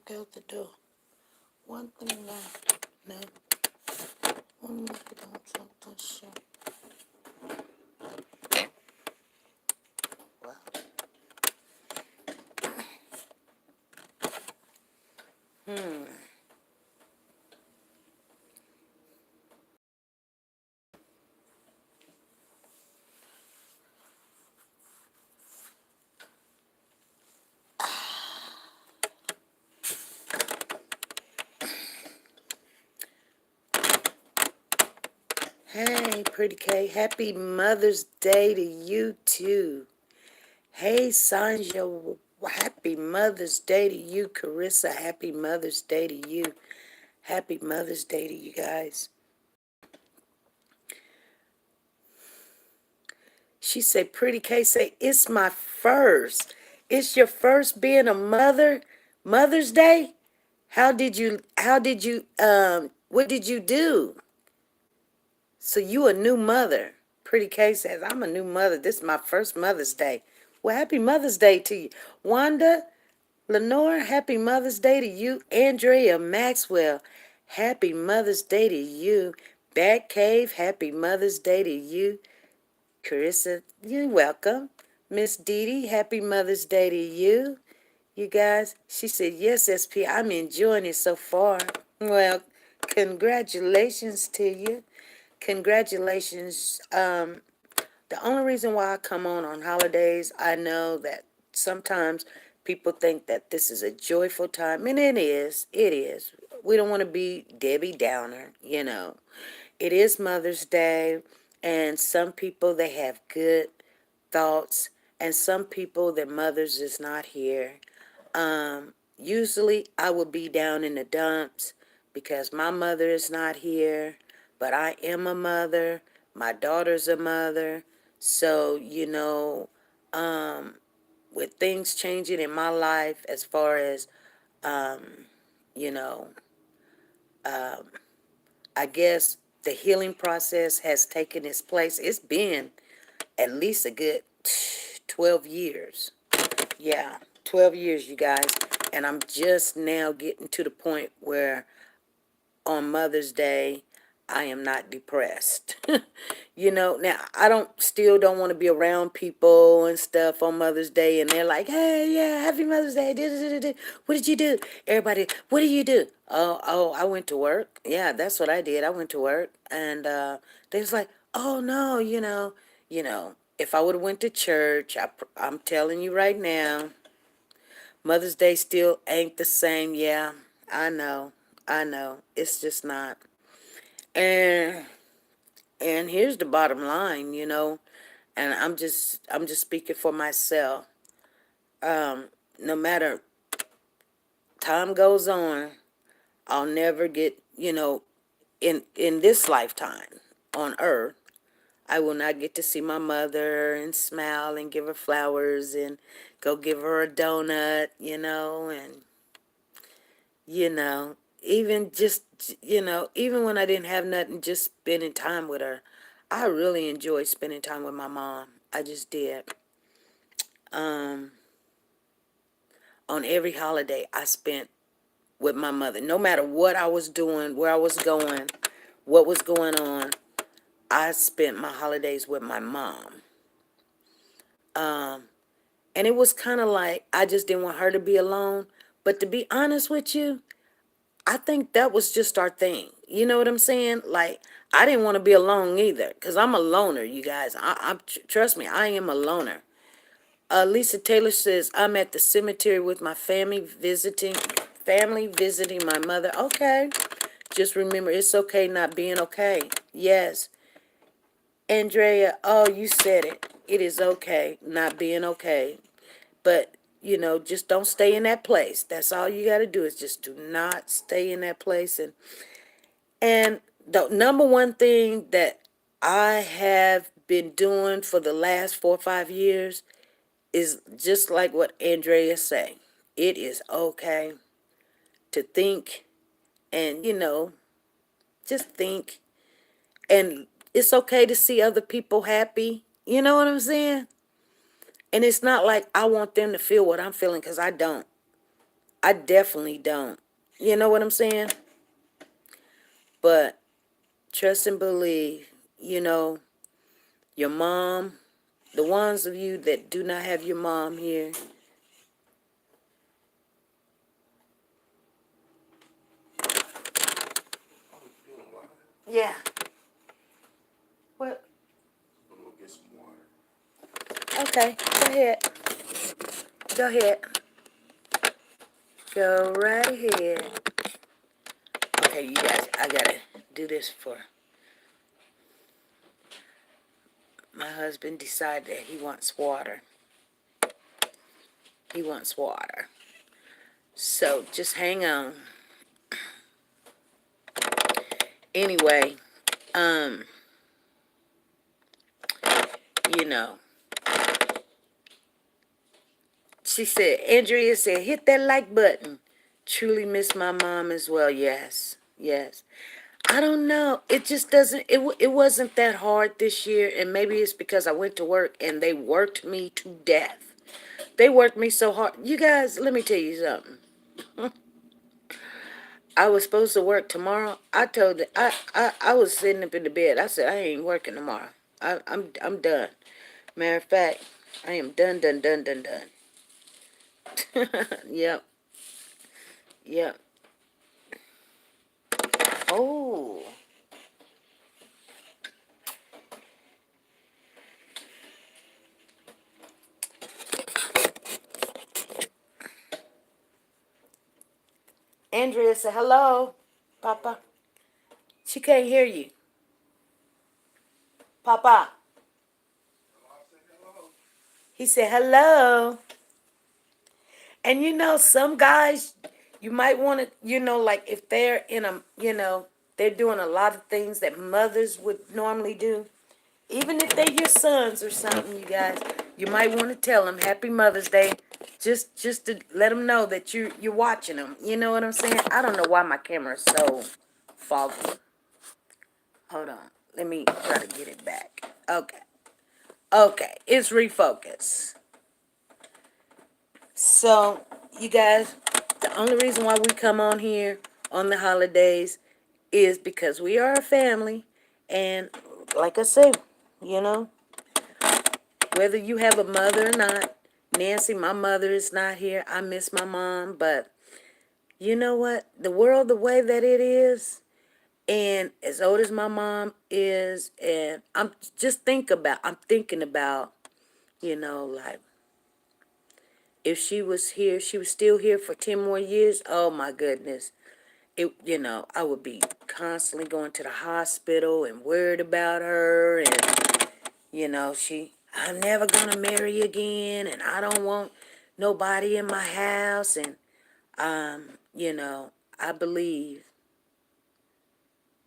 walk out the door. One thing left. No. One more on something short. Well. Hey, Pretty K. Happy Mother's Day to you, too. Hey, Sanja. Happy Mother's Day to you, Carissa. Happy Mother's Day to you. Happy Mother's Day to you guys. She said, Pretty K, say, it's my first. It's your first being a mother? Mother's Day? What did you do? So you a new mother. Pretty K says, I'm a new mother. This is my first Mother's Day. Well, happy Mother's Day to you. Wanda, Lenore, happy Mother's Day to you. Andrea Maxwell, happy Mother's Day to you. Batcave, happy Mother's Day to you. Carissa, you're welcome. Miss Dee Dee, happy Mother's Day to you. You guys, she said, yes, SP, I'm enjoying it so far. Well, congratulations to you. Congratulations. The only reason why I come on holidays, I know that sometimes people think that this is a joyful time, and it is. It is. We don't want to be Debbie Downer, you know. It is Mother's Day, and some people, they have good thoughts, and some people, their mothers is not here. Usually I would be down in the dumps because my mother is not here, but I am a mother. My daughter's a mother. So, with things changing in my life as far as, you know, I guess the healing process has taken its place. It's been at least a good 12 years. Yeah, 12 years, you guys. And I'm just now getting to the point where on Mother's Day, I am not depressed. Now I still don't want to be around people and stuff on Mother's Day, and they're like, "Hey, yeah, happy Mother's Day. What did you do?" Everybody, what do you do? Oh, I went to work. Yeah, that's what I did. I went to work, and they was like, "Oh no, if I would have went to church, I'm telling you right now, Mother's Day still ain't the same." Yeah, I know. I know. It's just not. And and here's the bottom line, and I'm just speaking for myself. No matter time goes on, I'll never get, in this lifetime on earth, I will not get to see my mother and smile and give her flowers and go give her a donut, and you know, even just, even when I didn't have nothing, just spending time with her. I really enjoyed spending time with my mom. I just did. Um, on every holiday I spent with my mother. No matter what I was doing, where I was going, what was going on, I spent my holidays with my mom. And it was kind of like I just didn't want her to be alone. But to be honest with you, I think that was just our thing. You know what I'm saying? Like, I didn't want to be alone either, because I'm a loner, you guys. Trust me, I am a loner. Lisa Taylor says, I'm at the cemetery with my family visiting my mother. Okay. Just remember, it's okay not being okay. Yes. Andrea, oh, you said it. It is okay not being okay. But, just don't stay in that place. That's all you got to do is just do not stay in that place. And the number one thing that I have been doing for the last 4 or 5 years is just like what Andrea say. It is okay to think and, just think. And it's okay to see other people happy. You know what I'm saying? And it's not like I want them to feel what I'm feeling, because I don't. I definitely don't. You know what I'm saying? But trust and believe, your mom, the ones of you that do not have your mom here, yeah. What? Okay, go ahead. Go ahead. Go right ahead. Okay, you guys, I gotta do this for my husband. Decided that he wants water. He wants water. So just hang on. Anyway, um, you know, she said, Andrea said, hit that like button. Truly miss my mom as well. Yes, yes. I don't know. It just doesn't. It wasn't that hard this year, and maybe it's because I went to work and they worked me to death. They worked me so hard. You guys, let me tell you something. I was supposed to work tomorrow. I told them, I was sitting up in the bed. I said I ain't working tomorrow. I'm done. Matter of fact, I am done, done, done, done, done. Yep, yep. Oh, Andrea said hello, Papa. She can't hear you, Papa. He said hello. And some guys, you might want to, like if they're they're doing a lot of things that mothers would normally do. Even if they're your sons or something, you guys, you might want to tell them Happy Mother's Day, just to let them know that you're watching them. You know what I'm saying? I don't know why my camera is so foggy. Hold on, let me try to get it back. Okay, okay, it's refocused. So, you guys, the only reason why we come on here on the holidays is because we are a family, and like I say, you know. Whether you have a mother or not, Nancy, my mother is not here. I miss my mom, but you know what? The world, the way that it is, and as old as my mom is, and I'm thinking about, like if she was here, she was still here for 10 more years. Oh my goodness. I would be constantly going to the hospital and worried about her, and I'm never gonna marry again, and I don't want nobody in my house, and I believe,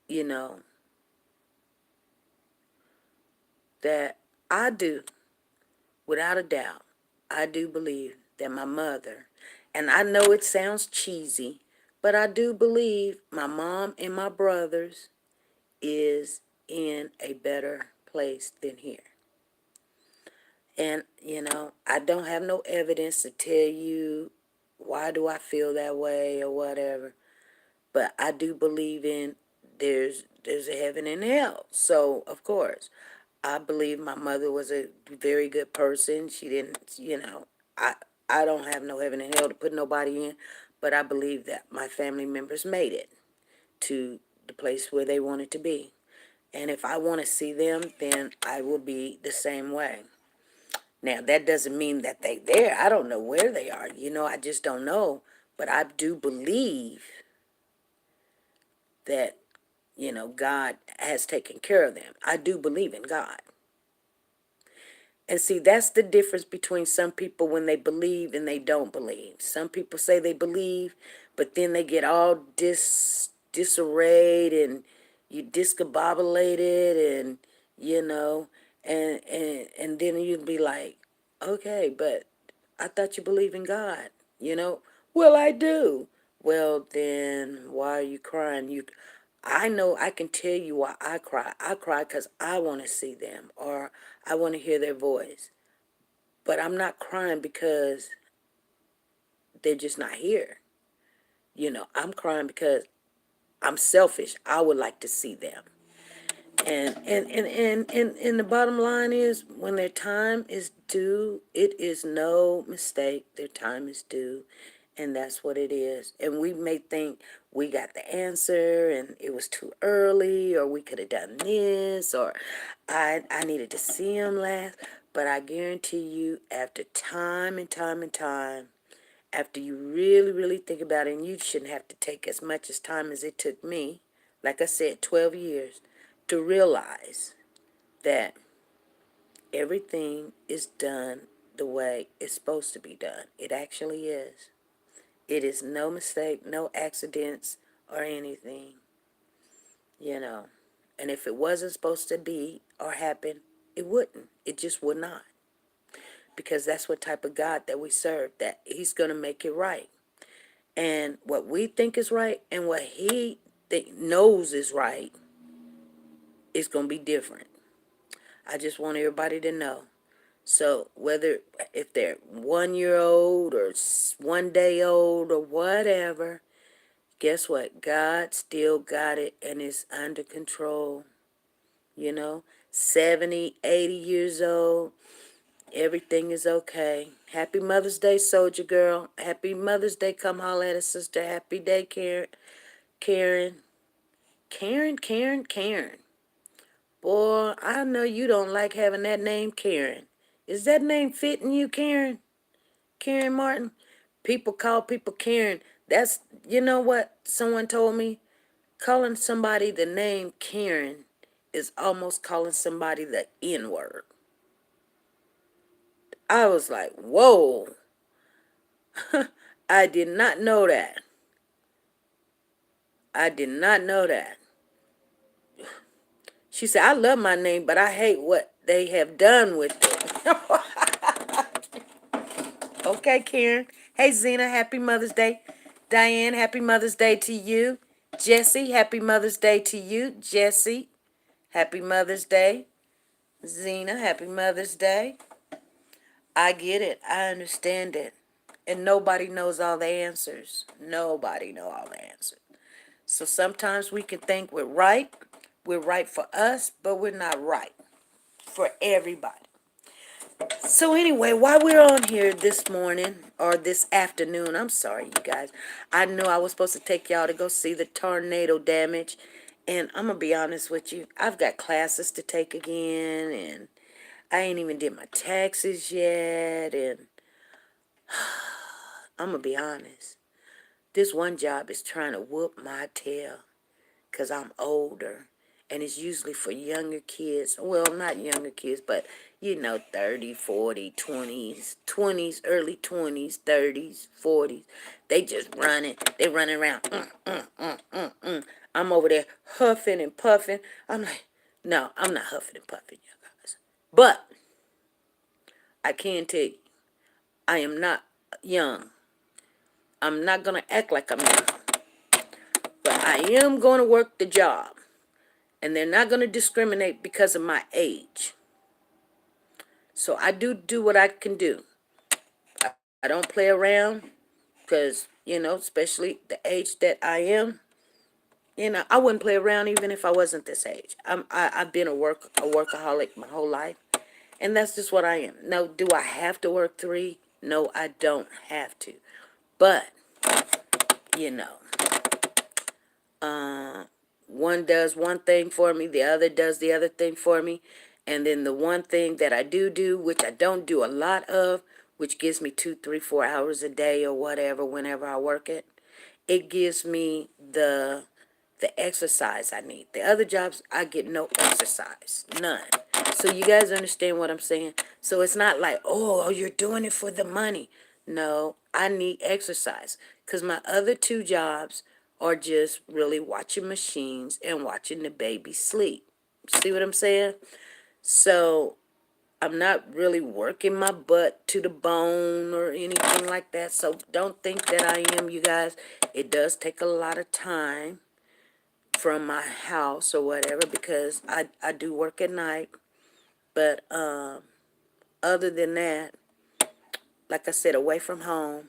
you know, that I do, without a doubt, I do believe that my mother, and I know it sounds cheesy, but I do believe my mom and my brothers is in a better place than here. And, I don't have no evidence to tell you why do I feel that way or whatever. But I do believe in there's a heaven and hell. So, of course, I believe my mother was a very good person. She didn't, I I don't have no heaven and hell to put nobody in, but I believe that my family members made it to the place where they wanted to be. And if I want to see them, then I will be the same way. Now, that doesn't mean that they there. I don't know where they are. I just don't know. But I do believe that, God has taken care of them. I do believe in God. And see, that's the difference between some people when they believe and they don't believe. Some people say they believe, but then they get all disarrayed and you discombobulated, and you know, and then you'd be like, okay, but I thought you believe in God, you know? Well, I do. Well, then why are you crying? I know I can tell you why I cry. I cry because I want to see them or I want to hear their voice. But I'm not crying because they're just not here. I'm crying because I'm selfish. I would like to see them. And the bottom line is, when their time is due, it is no mistake. Their time is due, and that's what it is. And we may think we got the answer and it was too early, or we could have done this, or I needed to see him last. But I guarantee you, after time and time and time, after you really, really think about it, and you shouldn't have to take as much as time as it took me, like I said, 12 years, to realize that everything is done the way it's supposed to be done. It actually is. It is no mistake, no accidents or anything, you know. And if it wasn't supposed to be or happen, it wouldn't. It just would not. Because that's what type of God that we serve, that he's going to make it right. And what we think is right and what he knows is right is going to be different. I just want everybody to know. So whether if they're 1 year old or 1 day old or whatever, guess what? God still got it and is under control. 70, 80 years old, everything is okay. Happy Mother's Day, Soldier Girl. Happy Mother's Day. Come holler at a sister. Happy day, Karen. Karen. Karen. Boy, I know you don't like having that name, Karen. Is that name fitting you, Karen? Karen Martin? People call people Karen. That's, you know what someone told me? Calling somebody the name Karen is almost calling somebody the N-word. I was like, whoa. I did not know that. I did not know that. She said, I love my name, but I hate what they have done with it. Okay, Karen. Hey, Zena, happy Mother's Day. Diane, happy Mother's Day to you. Jesse, happy Mother's Day to you. Jesse, happy Mother's Day. Zena, happy Mother's Day. I get it. I understand it. And nobody knows all the answers. Nobody knows all the answers. So sometimes we can think we're right. We're right for us, but we're not right for everybody. So anyway, while we're on here this morning, or this afternoon, I'm sorry, you guys. I know I was supposed to take y'all to go see the tornado damage. And I'm going to be honest with you. I've got classes to take again. And I ain't even did my taxes yet. And I'm going to be honest. This one job is trying to whoop my tail. Because I'm older. And it's usually for younger kids. Well, not younger kids, but, 30, 40, 20s, early 20s, 30s, 40s. They just running. They running around. I'm over there huffing and puffing. I'm like, no, I'm not huffing and puffing, you guys. But I can tell you, I am not young. I'm not going to act like I'm young. But I am going to work the job. And they're not going to discriminate because of my age. So I do what I can do. I don't play around because, especially the age that I am, I wouldn't play around even if I wasn't this age. I've been a workaholic my whole life, and that's just what I am. Now, do I have to work 3? No, I don't have to. But, one does one thing for me, the other does the other thing for me. And then the one thing that I do, which I don't do a lot of, which gives me 2, 3, 4 hours a day or whatever, whenever I work it, it gives me the exercise I need. The other jobs, I get no exercise, none. So you guys understand what I'm saying? So it's not like, oh, you're doing it for the money. No, I need exercise because my other 2 jobs are just really watching machines and watching the baby sleep. See what I'm saying? So I'm not really working my butt to the bone or anything like that. So don't think that I am, you guys. It does take a lot of time from my house or whatever because I do work at night. But other than that, like I said, away from home,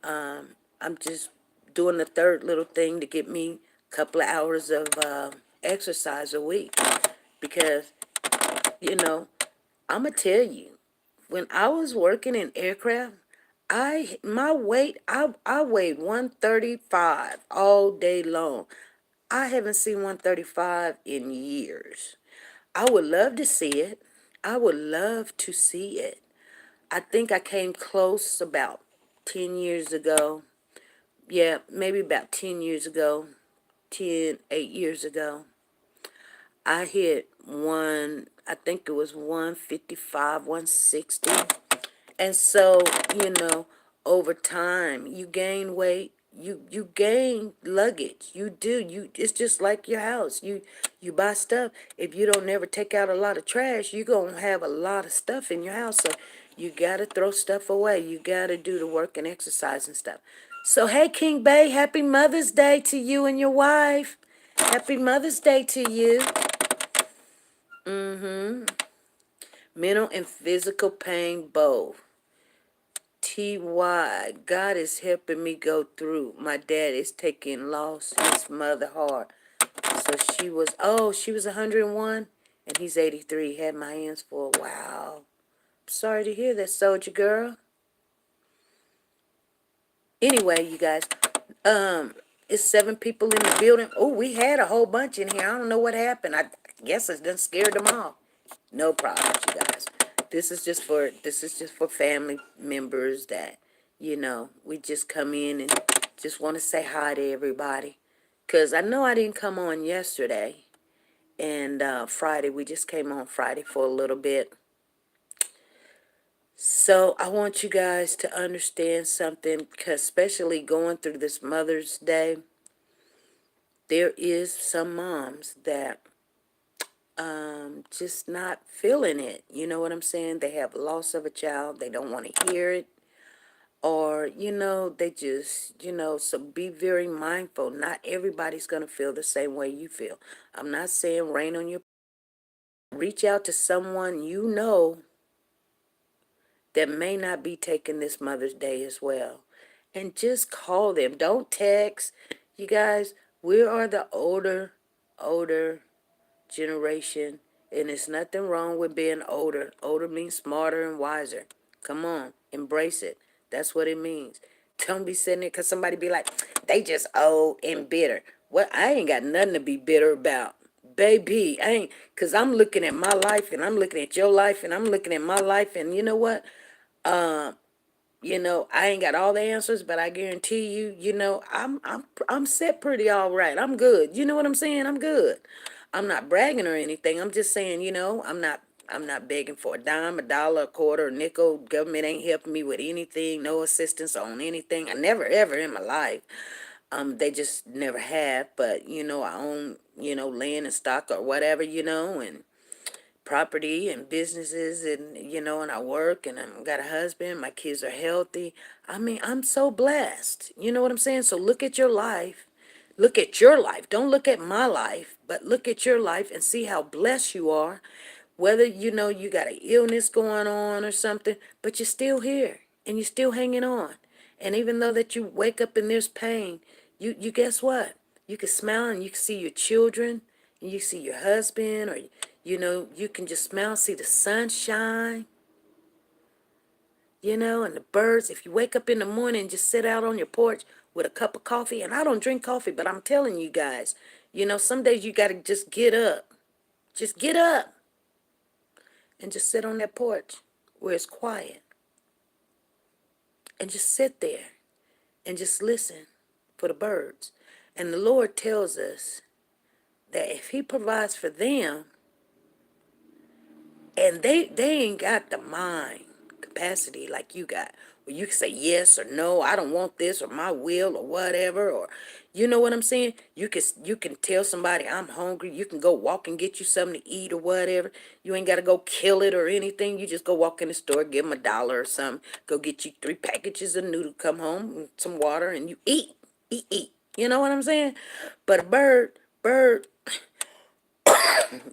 I'm just doing the third little thing to get me a couple of hours of exercise a week. Because, you know, I'm going to tell you, when I was working in aircraft, I weighed 135 all day long. I haven't seen 135 in years. I would love to see it. I would love to see it. I think I came close about 10 years ago. Yeah, maybe about 10 years ago, 8 years ago. I hit I think it was 155, 160. And so, you know, over time, you gain weight, you gain luggage. You do. It's just like your house. You buy stuff. If you don't never take out a lot of trash, you're going to have a lot of stuff in your house. So you got to throw stuff away. You got to do the work and exercise and stuff. So, hey, King Bay, happy Mother's Day to you and your wife. Happy Mother's Day to you. Mental and physical pain both. TY, God is helping me go through. My dad is taking loss his mother hard. So she was 101 and he's 83. Had my hands full. Wow. Sorry to hear that, soldier girl. Anyway, you guys, it's 7 people in the building. Oh, we had a whole bunch in here. I don't know what happened. I guess it done scared them off. No problem, you guys. This is just for family members that, we just come in and just want to say hi to everybody. Cause I know I didn't come on yesterday and Friday. We just came on Friday for a little bit. So I want you guys to understand something, because especially going through this Mother's Day, there is some moms that just not feeling it. You know what I'm saying? They have loss of a child. They don't want to hear it. Or, they just, so be very mindful. Not everybody's going to feel the same way you feel. I'm not saying rain on your... Reach out to someone that may not be taking this Mother's Day as well. And just call them. Don't text. You guys, we are the older generation, and it's nothing wrong with being older. Older means smarter and wiser. Come on, embrace it. That's what it means. Don't be sitting there because somebody be like, they just old and bitter. Well, I ain't got nothing to be bitter about. Baby, I ain't, because I'm looking at my life and I'm looking at your life and I'm looking at my life, and you know what? I ain't got all the answers, but I guarantee you, I'm set pretty all right. I'm good. You know what I'm saying? I'm good. I'm not bragging or anything. I'm just saying, I'm not begging for a dime, a dollar, a quarter, a nickel. Government ain't helping me with anything, no assistance on anything. I never ever in my life. They just never have, but I own, land and stock or whatever, and property and businesses, and and I work, and I've got a husband, my kids are healthy. I mean, I'm so blessed. You know what I'm saying? So look at your life. Look at your life. Don't look at my life, but look at your life and see how blessed you are. Whether you got an illness going on or something, but you're still here and you're still hanging on. And even though that you wake up and there's pain, you guess what? You can smile and you can see your children and you see your husband, or you can just smile, see the sunshine, and the birds. If you wake up in the morning and just sit out on your porch with a cup of coffee, and I don't drink coffee, but I'm telling you guys, some days you got to just get up. Just get up and just sit on that porch where it's quiet and just sit there and just listen for the birds. And the Lord tells us that if he provides for them, and they ain't got the mind capacity like you got, where you can say yes or no, I don't want this, or my will, or whatever, or you know what I'm saying? You can tell somebody I'm hungry. You can go walk and get you something to eat or whatever. You ain't got to go kill it or anything. You just go walk in the store, give them $1 or something, go get you 3 packages of noodle, come home with some water, and you eat. You know what I'm saying? But a bird,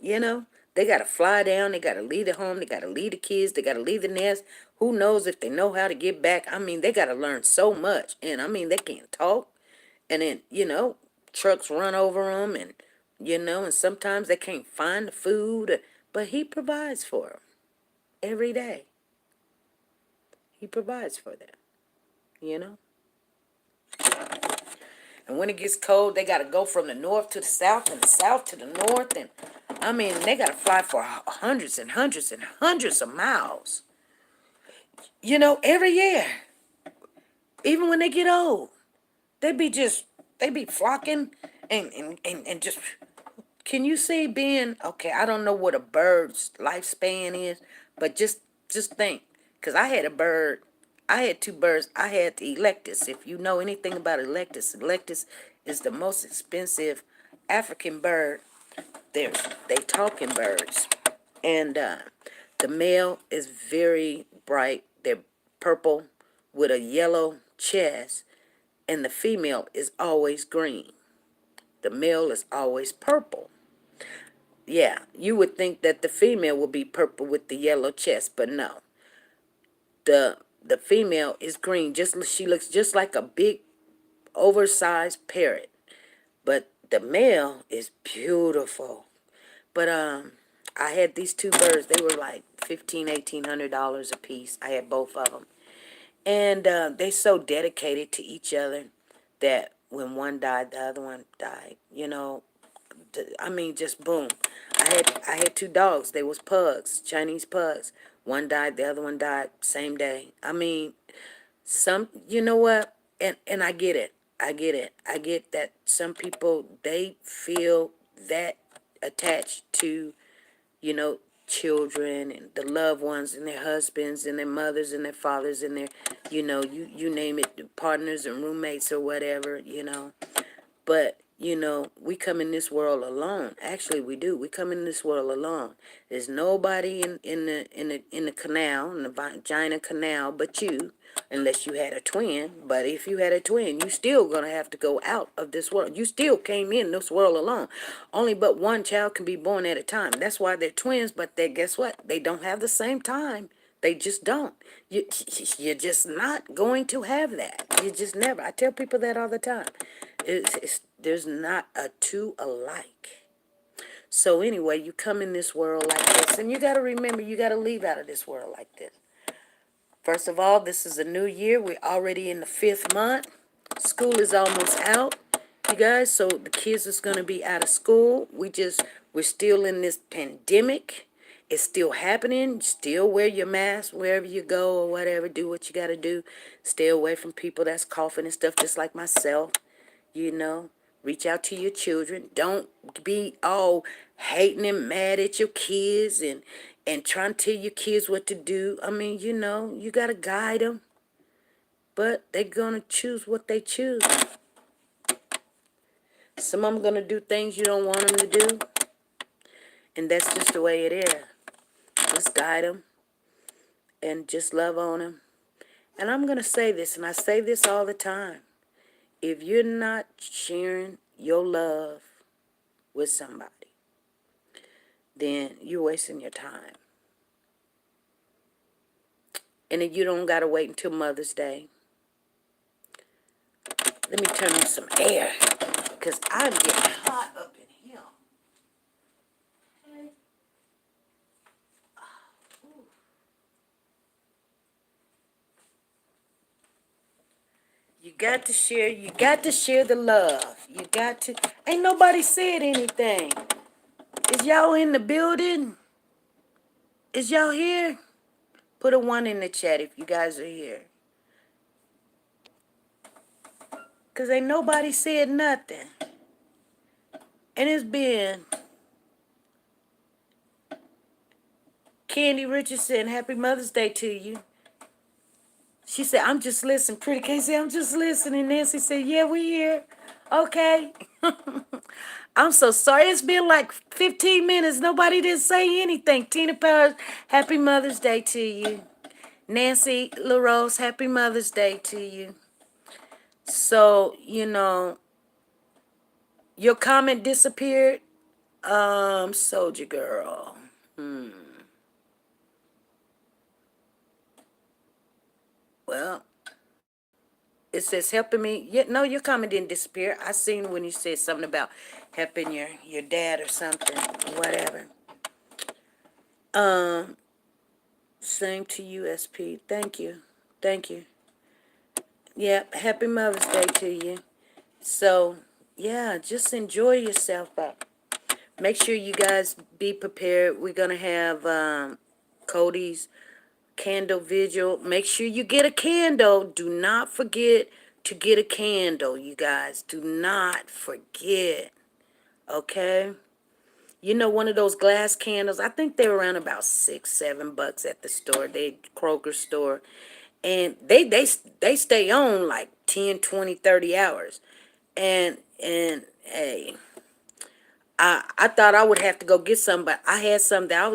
you know, they got to fly down. They got to leave the home. They got to leave the kids. They got to leave the nest. Who knows if they know how to get back? I mean, they got to learn so much. And I mean, they can't talk. And then, trucks run over them, and, and sometimes they can't find the food, but he provides for them every day. He provides for them, you know? And when it gets cold, they got to go from the north to the south and the south to the north. And I mean, they got to fly for hundreds and hundreds and hundreds of miles, every year. Even when they get old, they be flocking and just, can you see being, okay, I don't know what a bird's lifespan is, but just think, because I had two birds. I had the Electus. If you know anything about Electus is the most expensive African bird. They talking birds. And the male is very bright. They're purple with a yellow chest, and the female is always green. The male is always purple. Yeah, you would think that the female would be purple with the yellow chest, but no. The female is green. She looks just like a big oversized parrot. But the male is beautiful. But I had these two birds. They were like $1,500-$1,800 a piece. I had both of them. And they so dedicated to each other that when one died, the other one died. I mean, just boom. I had two dogs. They was pugs, Chinese pugs. One died, the other one died same day. I mean, you know what? And I get it. I get it. I get that some people, they feel that attached to, you know, children and the loved ones and their husbands and their mothers and their fathers and their, you name it, partners and roommates or whatever. But, we come in this world alone. Actually, we do. We come in this world alone. There's nobody in the canal, in the vagina canal, but you, unless you had a twin. But if you had a twin, you still gonna have to go out of this world. You still came in this world alone. Only but one child can be born at a time. That's why they're twins. But guess what? They don't have the same time. They just don't. You're just not going to have that. You just never. I tell people that all the time. There's not a two alike. So anyway, you come in this world like this, and you got to remember, you got to leave out of this world like this. First of all, this is a new year. We're already in the 5th month. School is almost out, you guys. So the kids is going to be out of school. We're still in this pandemic. It's still happening. Still wear your mask wherever you go or whatever. Do what you got to do. Stay away from people that's coughing and stuff, just like myself. Reach out to your children. Don't be all hating and mad at your kids and trying to tell your kids what to do. I mean, you got to guide them. But they're going to choose what they choose. Some of them going to do things you don't want them to do. And that's just the way it is. Just guide them. And just love on them. And I'm going to say this, and I say this all the time. If you're not sharing your love with somebody, then you're wasting your time. And if you don't got to wait until Mother's Day. Let me turn on some air, because I'm getting hot up in here. Okay. You got to share the love. Ain't nobody said anything. Is y'all in the building? Is y'all here? Put a 1 in the chat if you guys are here. Because ain't nobody said nothing. And it's been Candy Richardson, happy Mother's Day to you. She said, I'm just listening. Pretty K said, I'm just listening. Nancy said, yeah, we here. Okay. I'm so sorry. It's been like 15 minutes. Nobody didn't say anything. Tina Powers, happy Mother's Day to you. Nancy LaRose, happy Mother's Day to you. So, your comment disappeared. Soldier Girl. Well, It says helping me. Yeah, no, your comment didn't disappear. I seen when you said something about helping your dad or something, whatever. Um, Same to you, SP. Thank you, thank you. Yeah, happy Mother's Day to you. So, yeah, just enjoy yourself. Up. Make sure you guys be prepared. We're gonna have Cody's candle vigil. Make sure you get a candle. Do not forget to get a candle, you guys. Do not forget. Okay? You know, one of those glass candles, I think they're around about $6, $7 at the store. They Kroger store. And they stay on like 10, 20, 30 hours. And hey, I thought I would have to go get some, but I had some that I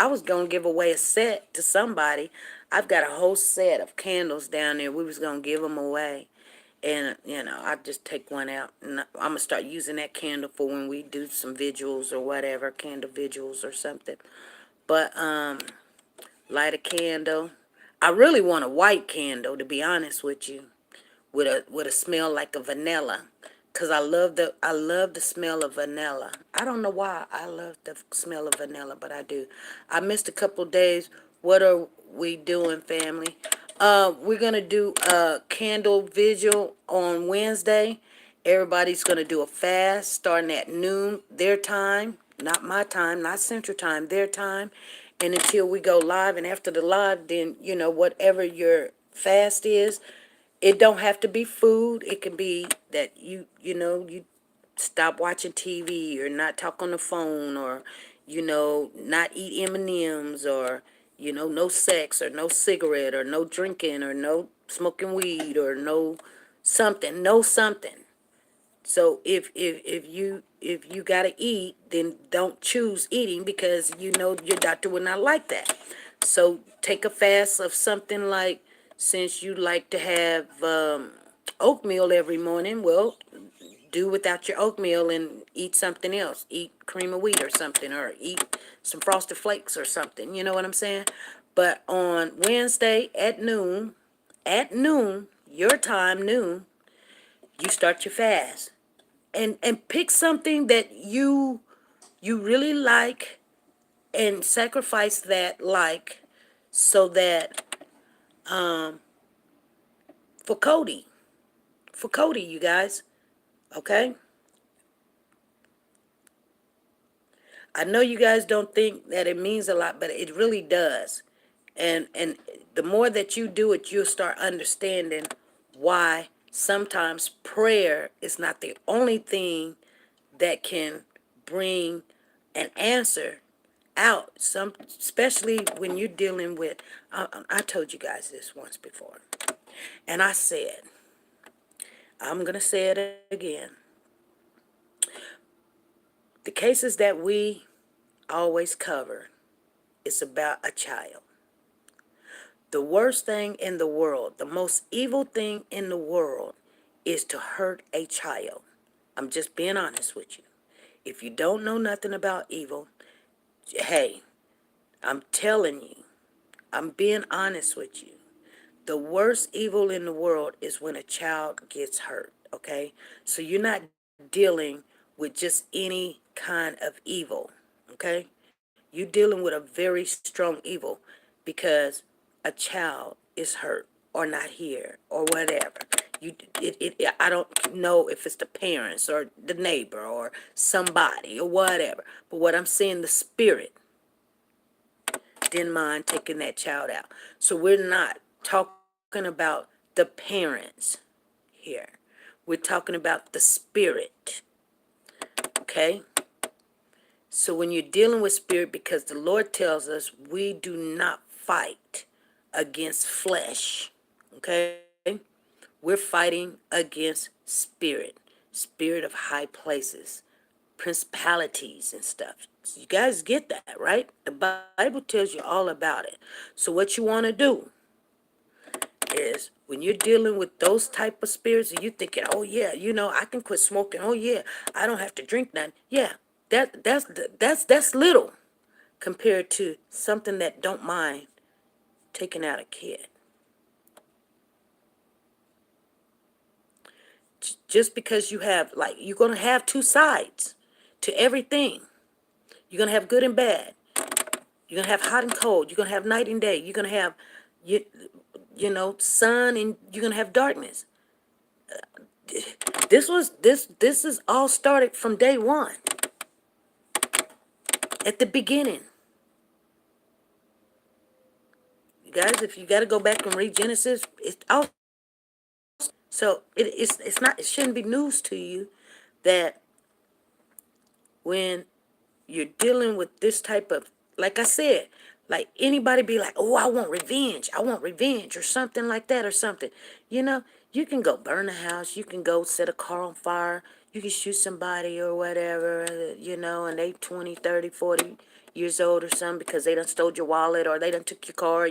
was gonna give away a set to somebody. I've got a whole set of candles down there. We was gonna give them away, and I just take one out, and I'm gonna start using that candle for when we do some vigils or whatever, candle vigils or something. But light a candle. I really want a white candle, to be honest with you, with a smell like a vanilla, cause I love the smell of vanilla. I don't know why I love the smell of vanilla, but I do. I missed a couple days. What are we doing, family? We're gonna do a candle vigil on Wednesday. Everybody's gonna do a fast starting at noon their time, not my time, not Central Time, their time, and until we go live. And after the live, then whatever your fast is, it don't have to be food. It can be that you stop watching TV or not talk on the phone, or not eat M&Ms, or no sex or no cigarette or no drinking or no smoking weed or no something. So if you gotta eat, then don't choose eating, because your doctor would not like that. So take a fast of something like, since you like to have oatmeal every morning, well, do without your oatmeal and eat something else. Eat cream of wheat or something, or eat some frosted flakes or something. You know what I'm saying? But on Wednesday at noon, your time, noon, you start your fast, and pick something that you really like, and sacrifice that like, so that for Cody, you guys, okay? I know you guys don't think that it means a lot, but it really does. And the more that you do it, you'll start understanding why sometimes prayer is not the only thing that can bring an answer out. Especially when you're dealing with. I told you guys this once before, and I said, I'm gonna say it again. The cases that we always cover is about a child. The worst thing in the world, the most evil thing in the world, is to hurt a child. I'm just being honest with you. If you don't know nothing about evil, hey, I'm telling you, I'm being honest with you. The worst evil in the world is when a child gets hurt, okay? So you're not dealing with just any kind of evil, okay? You're dealing with a very strong evil, because a child is hurt or not here or whatever. I don't know if it's the parents or the neighbor or somebody or whatever, but what I'm saying, the spirit didn't mind taking that child out. So we're not talking about the parents here. We're talking about the spirit. Okay? So when you're dealing with spirit, because the Lord tells us we do not fight against flesh. Okay? We're fighting against spirit of high places, principalities and stuff. So you guys get that, right? The Bible tells you all about it. So what you want to do is, when you're dealing with those type of spirits, and you thinking, oh yeah, I can quit smoking. Oh yeah, I don't have to drink nothing. Yeah, that's little compared to something that don't mind taking out a kid. just because you have, like, you're going to have two sides to everything. You're going to have good and bad. You're going to have hot and cold. You're going to have night and day. You're going to have, you, sun, and you're going to have darkness. This is all started from day one. At the beginning. You guys, if you got to go back and read Genesis, it's all. So it shouldn't be news to you that when you're dealing with this type of, like I said, like anybody be like, oh, I want revenge, or something like that, or something. You can go burn a house, you can go set a car on fire, you can shoot somebody or whatever, and they 20, 30, 40 years old or something because they done stole your wallet, or they done took your car,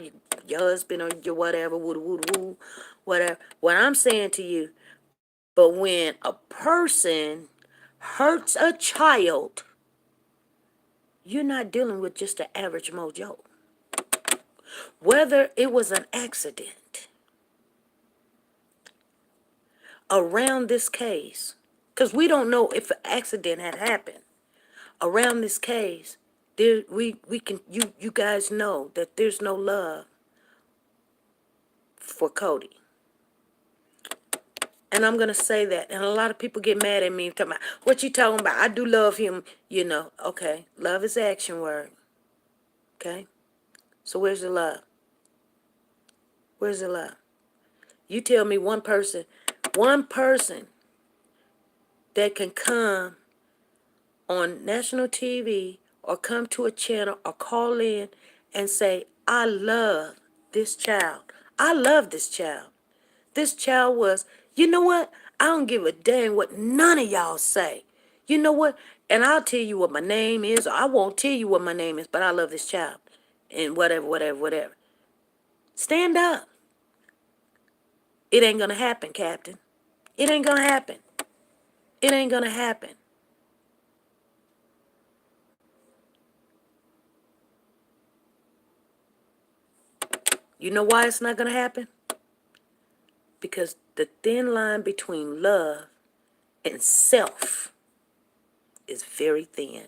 your husband, or your whatever, woo, whatever. What I'm saying to you, but when a person hurts a child, you're not dealing with just an average mojo. Whether it was an accident around this case, because we don't know if an accident had happened around this case, you guys know that there's no love for Cody. And I'm gonna say that, and a lot of people get mad at me talking about what you talking about. I do love him, Okay, love is action word. Okay, so where's the love? Where's the love? You tell me one person that can come on national TV or come to a channel or call in and say, I love this child. I love this child. This child was, you know what? I don't give a damn what none of y'all say. You know what? And I'll tell you what my name is, or I won't tell you what my name is, but I love this child. And whatever. Stand up. It ain't gonna happen, Captain. It ain't gonna happen. It ain't gonna happen. You know why it's not gonna happen? Because the thin line between love and self is very thin.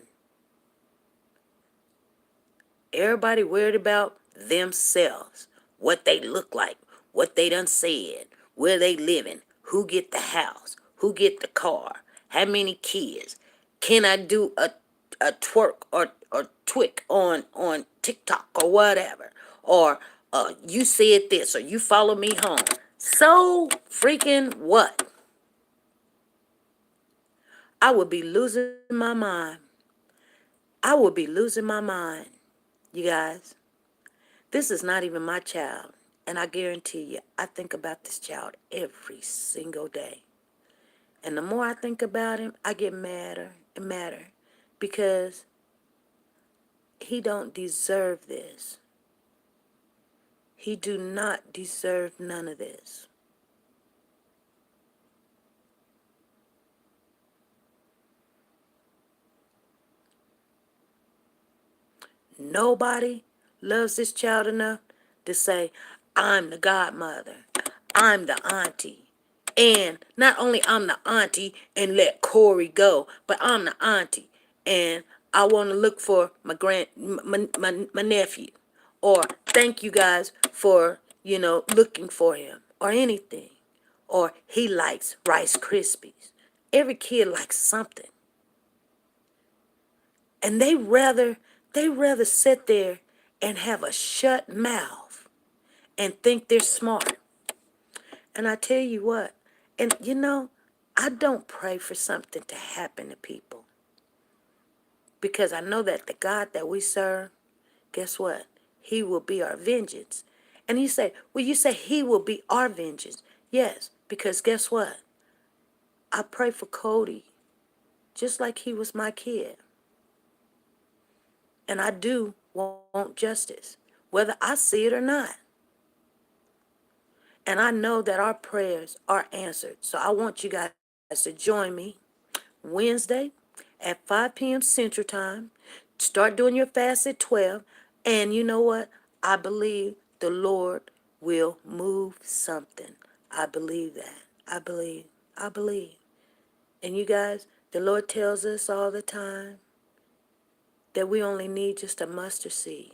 Everybody worried about themselves, what they look like, what they done said, where they living, who get the house, who get the car, how many kids. Can I do a twerk or twick on TikTok or whatever? Or you said this, or you follow me home. So freaking what? I would be losing my mind. I would be losing my mind, you guys. This is not even my child. And I guarantee you, I think about this child every single day. And the more I think about him, I get madder and madder. Because he don't deserve this. He do not deserve none of this. Nobody loves this child enough to say, I'm the godmother. I'm the auntie. And not only I'm the auntie and let Corey go, but I'm the auntie. And I want to look for my nephew. Or thank you guys for, looking for him. Or anything. Or he likes Rice Krispies. Every kid likes something. And they rather sit there and have a shut mouth and think they're smart. And I tell you what, and I don't pray for something to happen to people. Because I know that the God that we serve, guess what? He will be our vengeance. And you say he will be our vengeance. Yes, because guess what? I pray for Cody just like he was my kid. And I do want justice, whether I see it or not. And I know that our prayers are answered. So I want you guys to join me Wednesday at 5 p.m. Central Time. Start doing your fast at 12. And you know what? I believe the Lord will move something. I believe that. I believe. And you guys, the Lord tells us all the time that we only need just a mustard seed.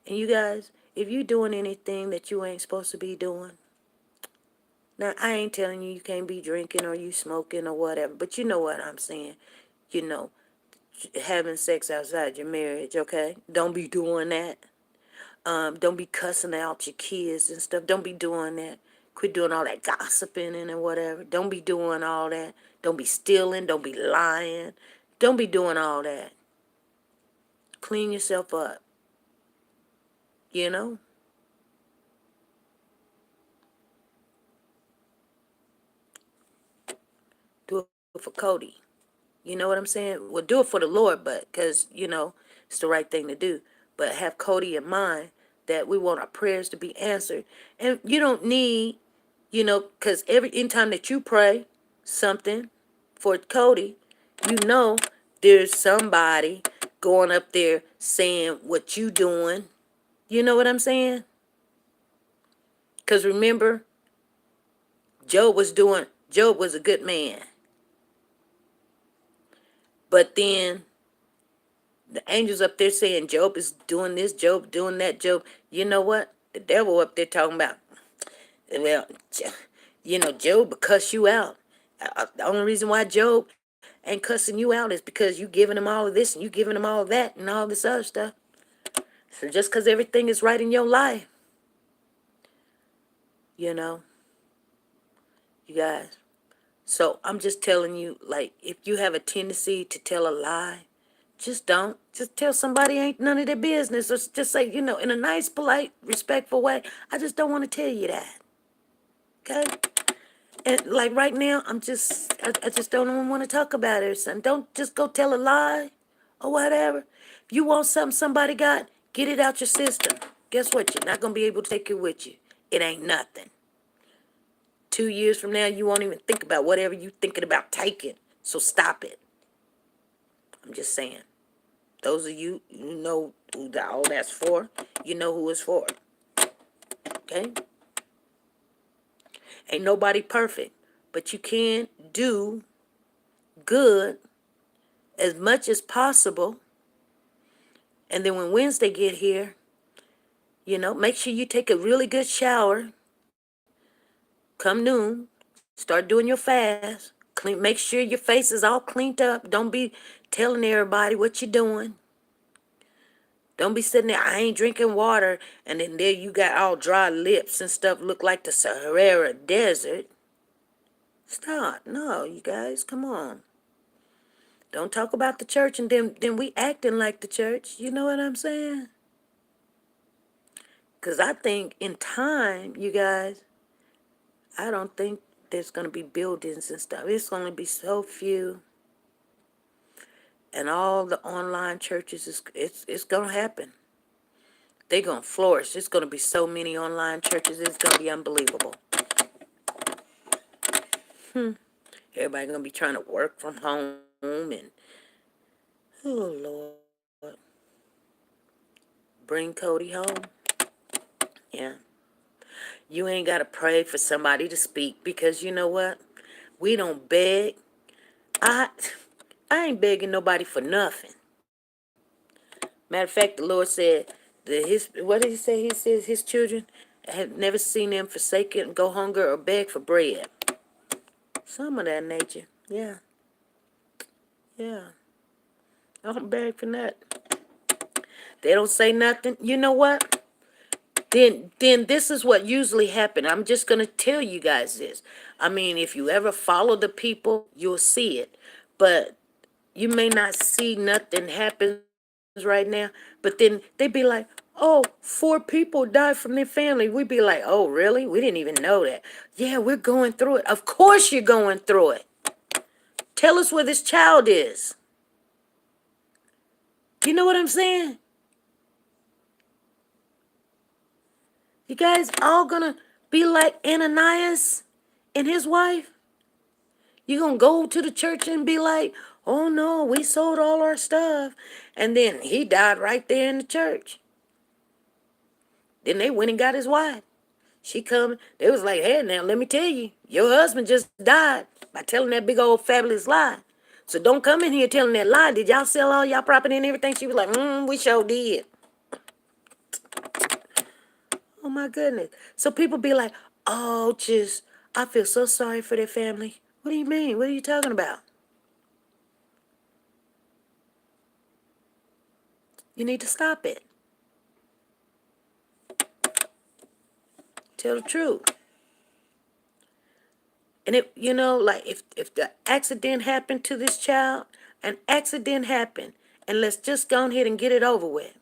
And you guys, if you're doing anything that you ain't supposed to be doing, now I ain't telling you you can't be drinking or you smoking or whatever, but you know what I'm saying. You know, having sex outside your marriage, okay? Don't be doing that. Don't be cussing out your kids and stuff. Don't be doing that. Quit doing all that gossiping and whatever. Don't be doing all that. Don't be stealing. Don't be lying. Don't be doing all that. Clean yourself up. You know? Do it for Cody. You know what I'm saying? Well, do it for the Lord, but because, it's the right thing to do. But have Cody in mind that we want our prayers to be answered. And you don't need, because anytime that you pray something for Cody, you know there's somebody going up there saying what you doing. You know what I'm saying? Because remember, Job was a good man. But then the angels up there saying Job is doing this, Job doing that, Job. You know what? The devil up there talking about, well, Job will cuss you out. The only reason why Job ain't cussing you out is because you giving him all of this and you giving him all of that and all this other stuff. So just because everything is right in your life, you know, you guys. So I'm just telling you, like, if you have a tendency to tell a lie, just don't. Just tell somebody ain't none of their business. Or just say, in a nice, polite, respectful way, I just don't want to tell you that. Okay? And like right now, I just don't even want to talk about it or something. Don't just go tell a lie or whatever. If you want something somebody got, get it out your system. Guess what? You're not going to be able to take it with you. It ain't nothing. 2 years from now, you won't even think about whatever you thinking about taking. So stop it. I'm just saying. Those of you, you know who all that's for. You know who it's for. Okay? Ain't nobody perfect. But you can do good as much as possible. And then when Wednesday get here, make sure you take a really good shower. Come noon, start doing your fast. Make sure your face is all cleaned up. Don't be telling everybody what you're doing. Don't be sitting there, I ain't drinking water, and then there you got all dry lips and stuff, look like the Sahara Desert. Stop. No, you guys, come on. Don't talk about the church and then we acting like the church. You know what I'm saying? Because I think in time, you guys, I don't think there's going to be buildings and stuff. It's going to be so few. And all the online churches, it's going to happen. They're going to flourish. There's going to be so many online churches. It's going to be unbelievable. Everybody going to be trying to work from home and, oh, Lord. Bring Cody home. Yeah. You ain't got to pray for somebody to speak because you know what? We don't beg. I ain't begging nobody for nothing. Matter of fact, the Lord said that what did he say? He says his children have never seen them forsaken, go hunger, or beg for bread. Some of that nature. Yeah. Yeah. I don't beg for nothing. They don't say nothing. You know what? Then this is what usually happens. I'm just going to tell you guys this. I mean, if you ever follow the people, you'll see it. But you may not see nothing happen right now. But then they be like, oh, 4 people died from their family. We'd be like, oh, really? We didn't even know that. Yeah, we're going through it. Of course you're going through it. Tell us where this child is. You know what I'm saying? You guys all gonna be like Ananias and his wife? You gonna go to the church and be like, oh no, we sold all our stuff. And then he died right there in the church. Then they went and got his wife. She come, they was like, hey, now let me tell you, your husband just died by telling that big old fabulous lie. So don't come in here telling that lie. Did y'all sell all y'all property and everything? She was like, we sure did. Oh my goodness. So people be like, oh, just, I feel so sorry for their family. What do you mean? What are you talking about? You need to stop it. Tell the truth. And like if the accident happened to this child, an accident happened, and let's just go ahead and get it over with.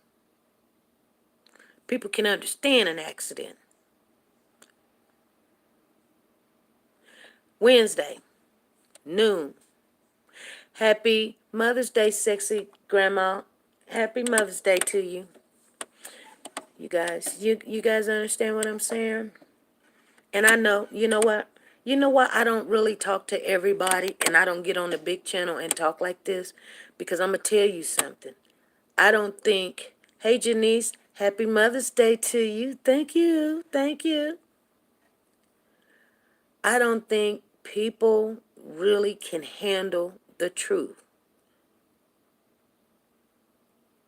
People can understand an accident. Wednesday, noon. Happy Mother's Day, sexy grandma. Happy Mother's Day to you. You guys, you guys understand what I'm saying? And I know, you know what? You know what? I don't really talk to everybody, and I don't get on the big channel and talk like this, because I'm going to tell you something. I don't think, hey Janice, happy Mother's Day to you. Thank you. Thank you. I don't think people really can handle the truth.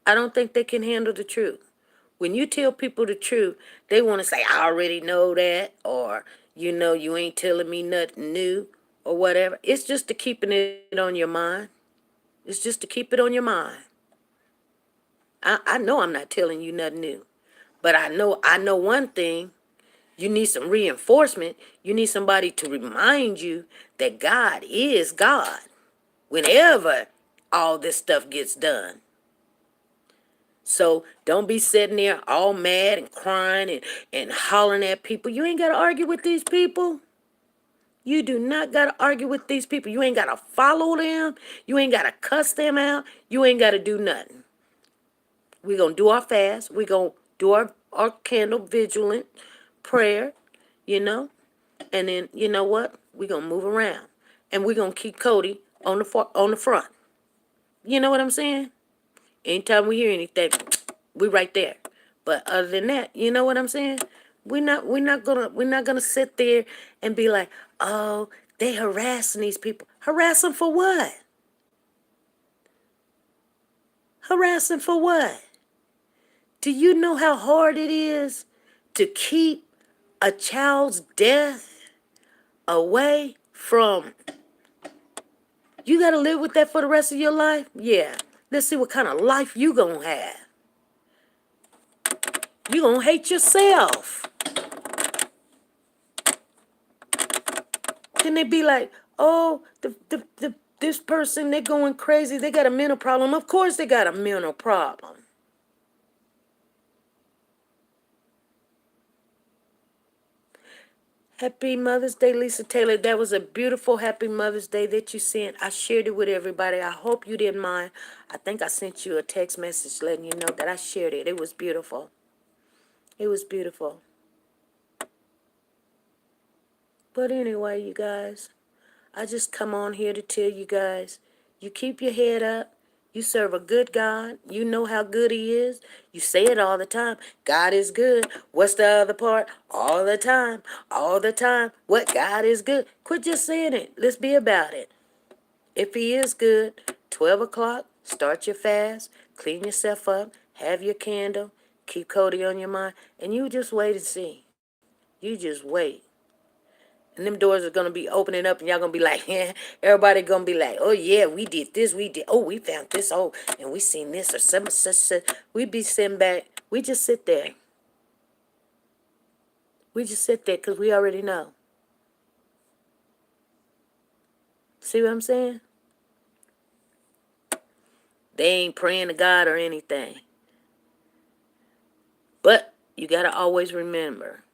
I don't think they can handle the truth. When you tell people the truth, they want to say, I already know that, or, you ain't telling me nothing new, or whatever. It's just to keeping it on your mind. It's just to keep it on your mind. I know I'm not telling you nothing new, but I know one thing. You need some reinforcement. You need somebody to remind you that God is God whenever all this stuff gets done. So don't be sitting there all mad and crying and hollering at people. You ain't got to argue with these people. You do not got to argue with these people. You ain't got to follow them. You ain't got to cuss them out. You ain't got to do nothing. We're going to do our fast. We're going to do our candle vigilant prayer, and then, you know what? We're going to move around. And we're going to keep Cody on the front. You know what I'm saying? Anytime we hear anything, we right there. But other than that, you know what I'm saying? We're not gonna sit there and be like, oh, they harassing these people. Harass them for what? Harass them for what? Do you know how hard it is to keep a child's death away from? You gotta live with that for the rest of your life? Yeah. Let's see what kind of life you gonna have. You gonna hate yourself. Then they be like, oh, this person, they're going crazy. They got a mental problem. Of course they got a mental problem. Happy Mother's Day, Lisa Taylor. That was a beautiful Happy Mother's Day that you sent. I shared it with everybody. I hope you didn't mind. I think I sent you a text message letting you know that I shared it. It was beautiful. It was beautiful. But anyway, you guys, I just come on here to tell you guys, you keep your head up. You serve a good God. You know how good he is. You say it all the time. God is good. What's the other part? All the time. All the time. What? God is good. Quit just saying it. Let's be about it. If he is good, 12 o'clock, start your fast. Clean yourself up. Have your candle. Keep Cody on your mind. And you just wait and see. You just wait. And them doors are going to be opening up, and y'all going to be like, yeah, everybody going to be like, oh, yeah, we did this, we found this, and we seen this, or some such. We be sitting back. We just sit there. We just sit there because we already know. See what I'm saying? They ain't praying to God or anything. But you got to always remember,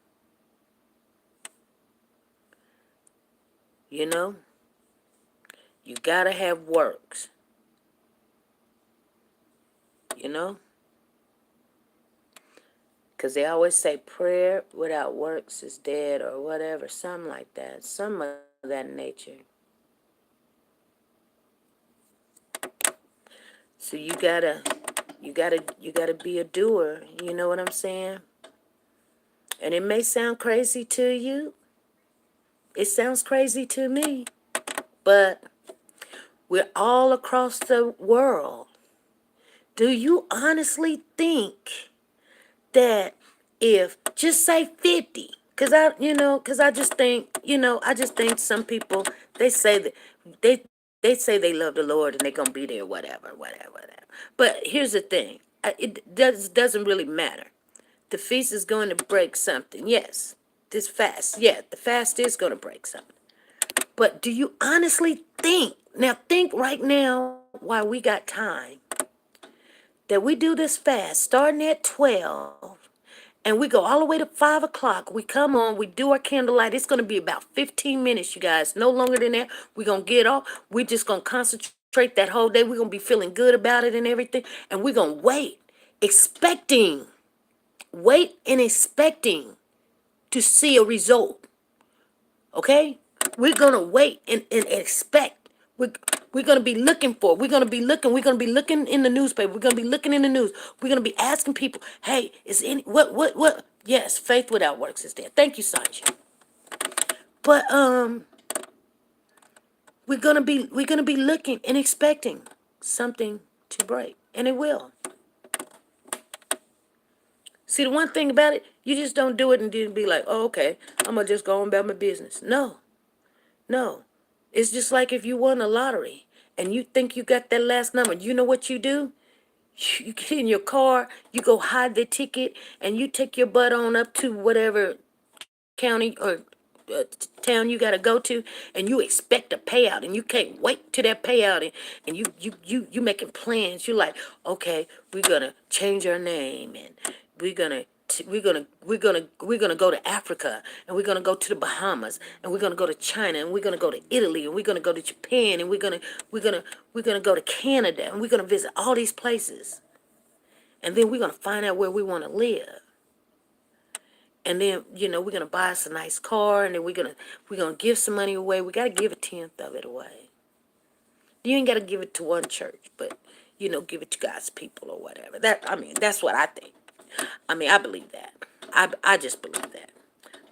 you got to have works. Because they always say prayer without works is dead or whatever, something like that, some of that nature. So you gotta be a doer. You know what I'm saying? And it may sound crazy to you. It sounds crazy to me. But we're all across the world. Do you honestly think that if, just say 50, because I just think, I just think some people, they say that they say they love the Lord and they're going to be there, whatever. But here's the thing. It doesn't really matter. The feast is going to break something. Yes. This fast. Yeah, the fast is going to break something. But do you honestly think, now think right now while we got time, that we do this fast starting at 12 and we go all the way to 5 o'clock. We come on, we do our candlelight. It's going to be about 15 minutes, you guys. No longer than that. We're going to get off. We're just going to concentrate that whole day. We're going to be feeling good about it and everything. And we're going to wait and expecting to see a result. Okay? We're going to wait and expect. We're going to be looking for. We're going to be looking in the newspaper. We're going to be looking in the news. We're going to be asking people, hey, is any, what? Yes, faith without works is dead. Thank you, Sanjay. But, we're going to be looking and expecting something to break. And it will. See, the one thing about it, you just don't do it and then be like, oh, okay, I'm going to just go on about my business. No. It's just like if you won a lottery and you think you got that last number. You know what you do? You get in your car, you go hide the ticket, and you take your butt on up to whatever county or town you got to go to, and you expect a payout, and you can't wait to that payout, and you making plans. You're like, okay, we're gonna change our name, and we're gonna we're gonna go to Africa, and we're gonna go to the Bahamas, and we're gonna go to China, and we're gonna go to Italy, and we're gonna go to Japan, and we're gonna go to Canada, and we're gonna visit all these places, and then we're gonna find out where we want to live. And then, we're gonna buy us a nice car, and then we're gonna give some money away. We gotta give a tenth of it away. You ain't gotta give it to one church, but give it to God's people or whatever. That's what I think. I believe that. I just believe that.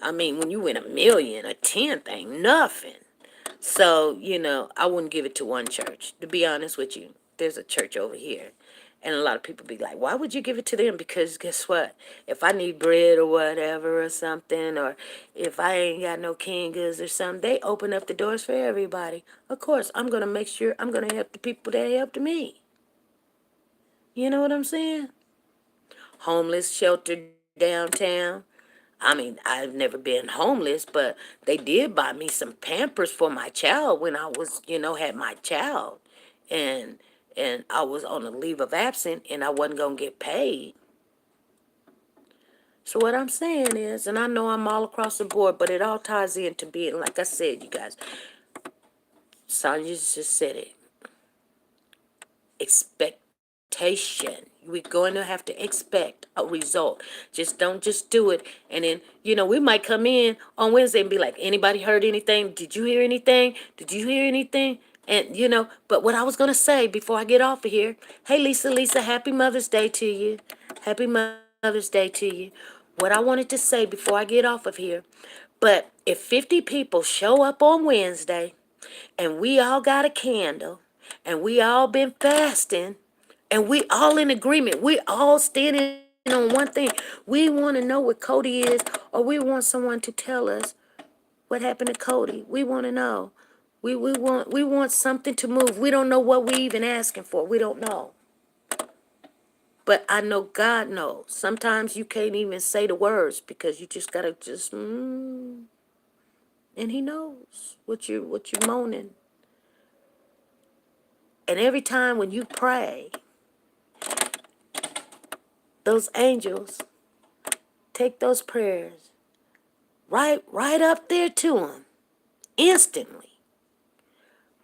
When you win 1 million, a tenth ain't nothing. So, I wouldn't give it to one church. To be honest with you, there's a church over here. And a lot of people be like, why would you give it to them? Because guess what? If I need bread or whatever or something, or if I ain't got no canned goods or something, they open up the doors for everybody. Of course, I'm going to make sure I'm going to help the people that helped me. You know what I'm saying? Homeless shelter downtown. I've never been homeless, but they did buy me some Pampers for my child when I was, had my child. And I was on a leave of absence and I wasn't going to get paid. So what I'm saying is, and I know I'm all across the board, but it all ties into being, like I said, you guys, Sonya just said it. Expectation. We're going to have to expect a result. Don't just do it. And then, we might come in on Wednesday and be like, anybody heard anything? Did you hear anything? Did you hear anything? And, but what I was going to say before I get off of here, hey, Lisa, happy Mother's Day to you. Happy Mother's Day to you. What I wanted to say before I get off of here, but if 50 people show up on Wednesday and we all got a candle and we all been fasting, and we all in agreement. We all standing on one thing. We want to know what Cody is, or we want someone to tell us what happened to Cody. We want to know. We want something to move. We don't know what we even asking for. We don't know. But I know God knows. Sometimes you can't even say the words because you just gotta and He knows what you're moaning. And every time when you pray, those angels take those prayers right up there to Him, instantly,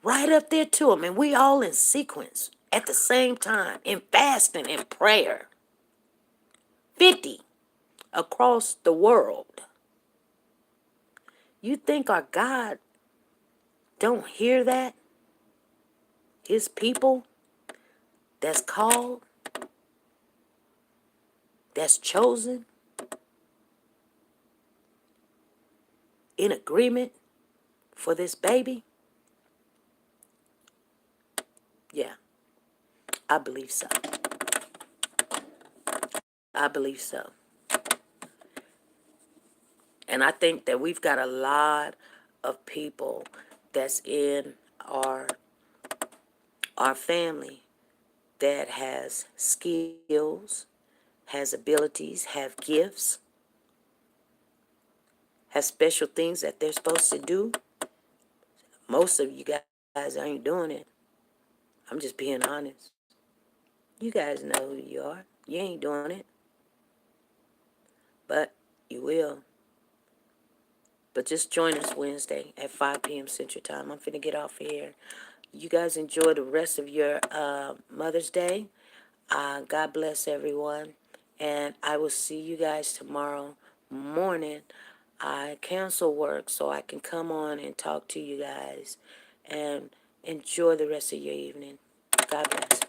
right up there to Him, and we all in sequence at the same time, in fasting and prayer. 50 across the world. You think our God don't hear that? His people that's called, that's chosen, in agreement for this baby? Yeah, I believe so. I believe so. And I think that we've got a lot of people that's in our our family that has skills, has abilities, have gifts, has special things that they're supposed to do. Most of you guys ain't doing it. I'm just being honest. You guys know who you are. You ain't doing it, but you will. But just join us Wednesday at 5 p.m. Central Time. I'm finna get off of here. You guys enjoy the rest of your Mother's Day. God bless everyone. And I will see you guys tomorrow morning. I cancel work so I can come on and talk to you guys. And enjoy the rest of your evening. God bless.